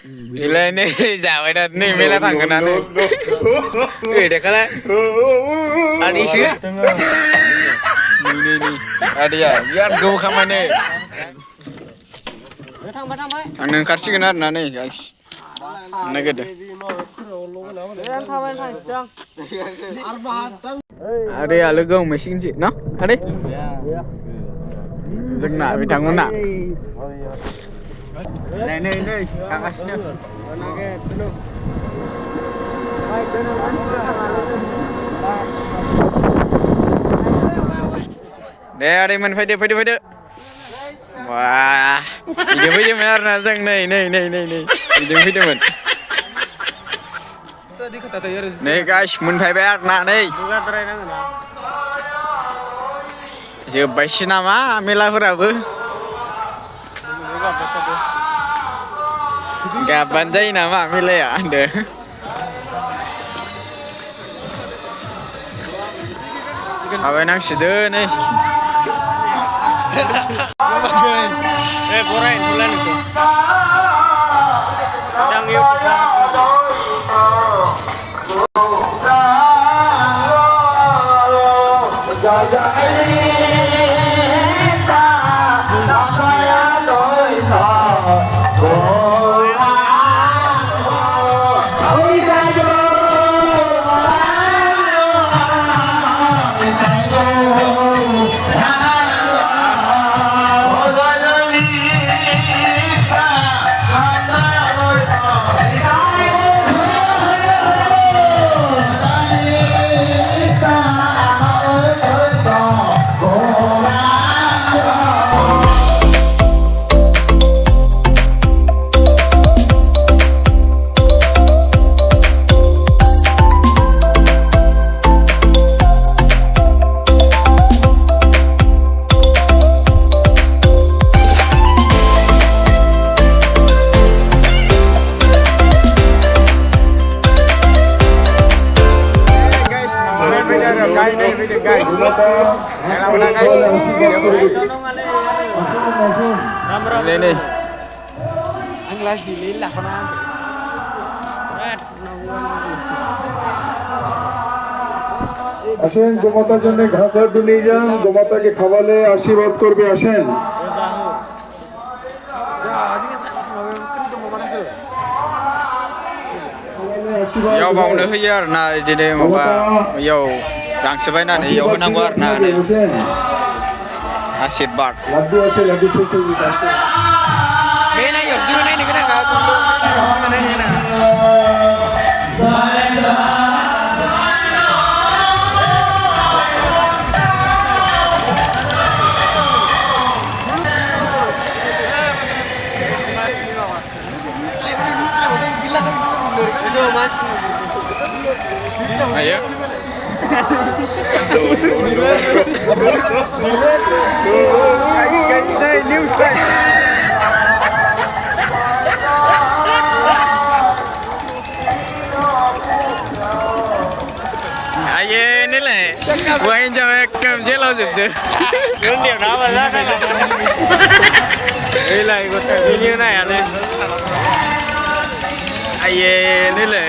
Gila ini jauh dah nih mela tangganan nih. Dek kalau ada isu ya? Nih. Ada ya. Biar gue kemana nih? Anu karci kenar nih guys. Naged. Ada ya lega mesin sih, no? Ada? Jangan bintang mana? Nih, kakasnya. Deh, ada yang main fade. Wah, video mer nazang nih. Video man. Nih guys, mun fade nak nih. Siapa sih nama mela hurabu? Kapan jadi nama mela ya anda? Apa nang sudah nih? Borain bulan itu. Yang Ini. Anglas lillah konan. আসেন গোমাতার জন্য ঘাসের নিয়ে যান গোমাতাকে খাওয়ালে আশীর্বাদ করবে আসেন Yo bau nữa here na jadi mau yo yang sebenarnya nih yo nang war na nih asid bar. Laddu আছে লাড্ডু খেতে দিতে Mana yo dulu nih kena kau dulu. Ayo. Ayo ini lah. Buain jangan kem jelas itu. Dia nama lah kan. Ini lah ikut ini na ya nih. Ayo ini lah.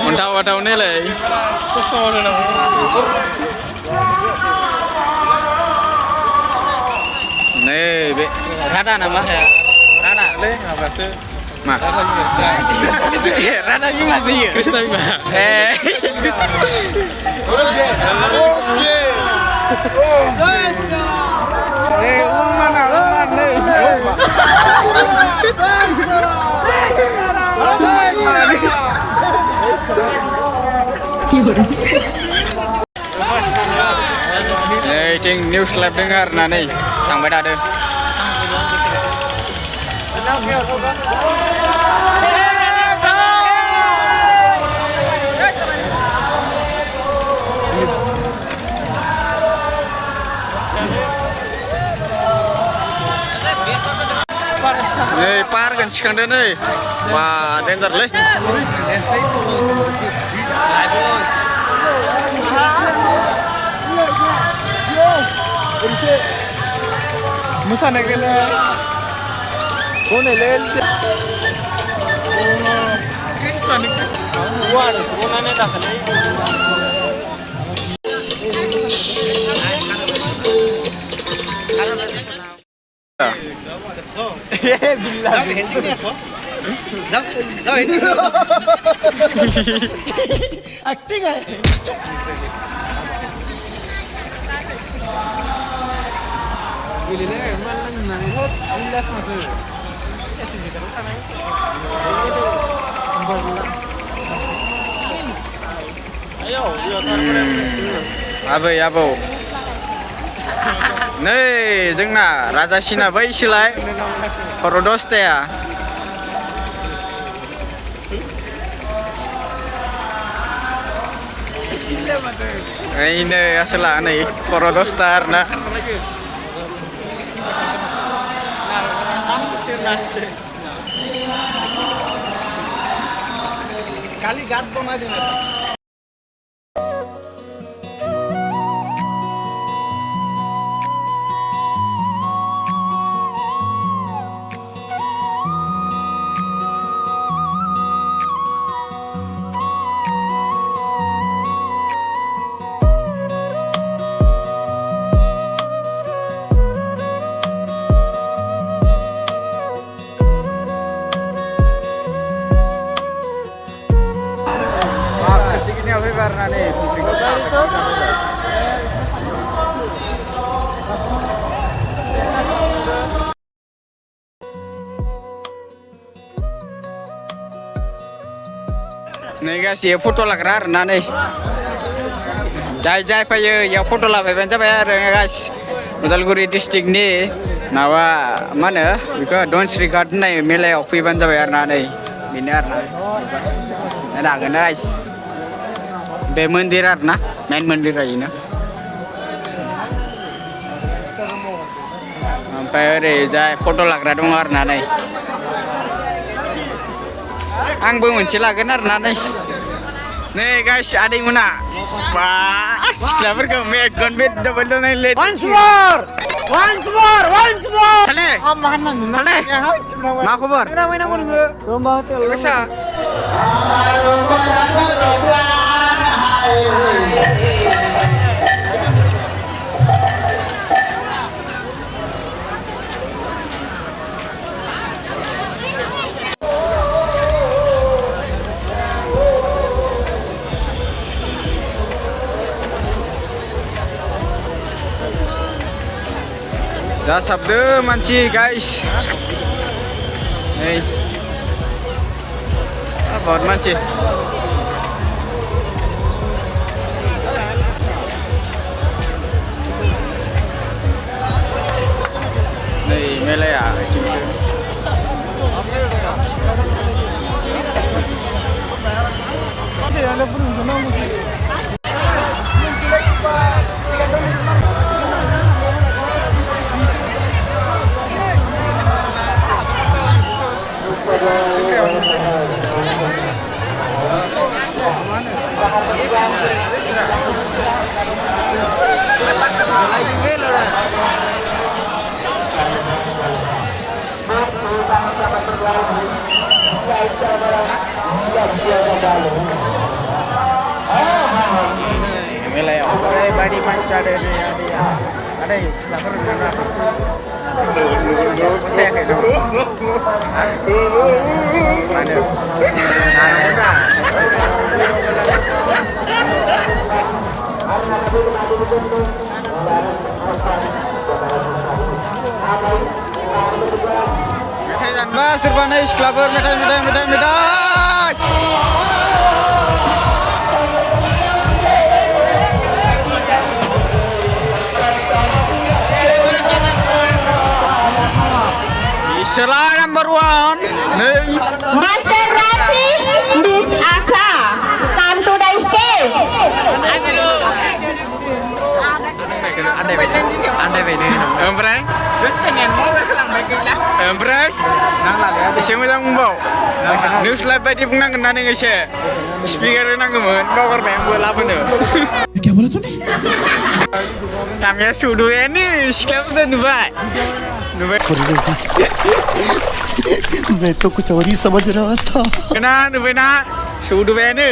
Untau ni lah. Nih, be. Rada nama ya. Rada. Le, apa sih? Mak. Rada ni masih ya. Krishna ni mah. Ting news lab dengar nih, sampai ada. Nih par kan sekarang nih, wah danger leh. Musa negara, kau ni leh. Krishna nih. Waduh, sebenarnya tak kena. Acting है Abo. Nei, जोंना राजासिना बैसोलाय खर' दसथाया ini asal nih खर' दसथा आरोना kali gat bana देना Ini apa karena nih nih guys ya foto lagerar nih jai payo ya foto lah beban bayar guys Udalguri district nih nawa mana juga don't regard nih milih opi beban bayar nih benar ada guys be mandir arna main mandir ini sampai reza foto lagra dong arna nih angbu mencilakan arna nih guys ada yang mana wah seklaver ke megon bed double nih once more chale ma khabar bisa dah sabda manci guys hey बहुत manci nih mele ya Mele badi panca ada lapar mana saya ke मिठाई जानबा सोरबा नै सिख्लाफोर मिठाई Islah number 1 Master Rafi Miss Asa come to the stage. Andai beda Emprai terus pengen mau kelang baik lah Emprai nang lah ya siapa yang mau news live tadi pun nang kena nih sih speaker nang kemen power bank bola apa nih क्या बोला तूने kami sudah ini siapa tuh Dubai मैं तो कुछ और ही समझ रहा था Kena नुबायना सौदोबायानो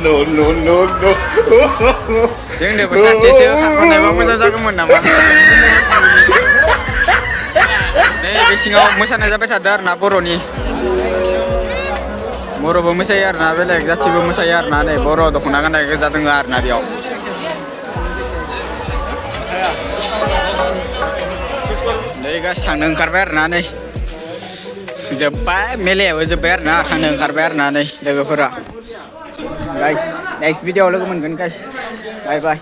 No. जोंनो सासेसो खारफानायबा मोजां जागौमोन नामा नै बे सिङाव मोसानाय जाबाय थादों आरोना बर'नि बर'बो मोसायो आरोना बेलेग जाथिबो मोसायो आरोना नै बर' दख'ना गाननाय गोजा दङ आरोना बेयाव नै गासै थांनो ओंखारबाय आरोना नै जोब्बाय मेलायाबो जोब्बाय आरोना थांनो ओंखारबाय आरोना नै लोगोफोरा गाइस नेक्स्ट भिडिअआव लोगो मोनगोन गाइस बाय बाय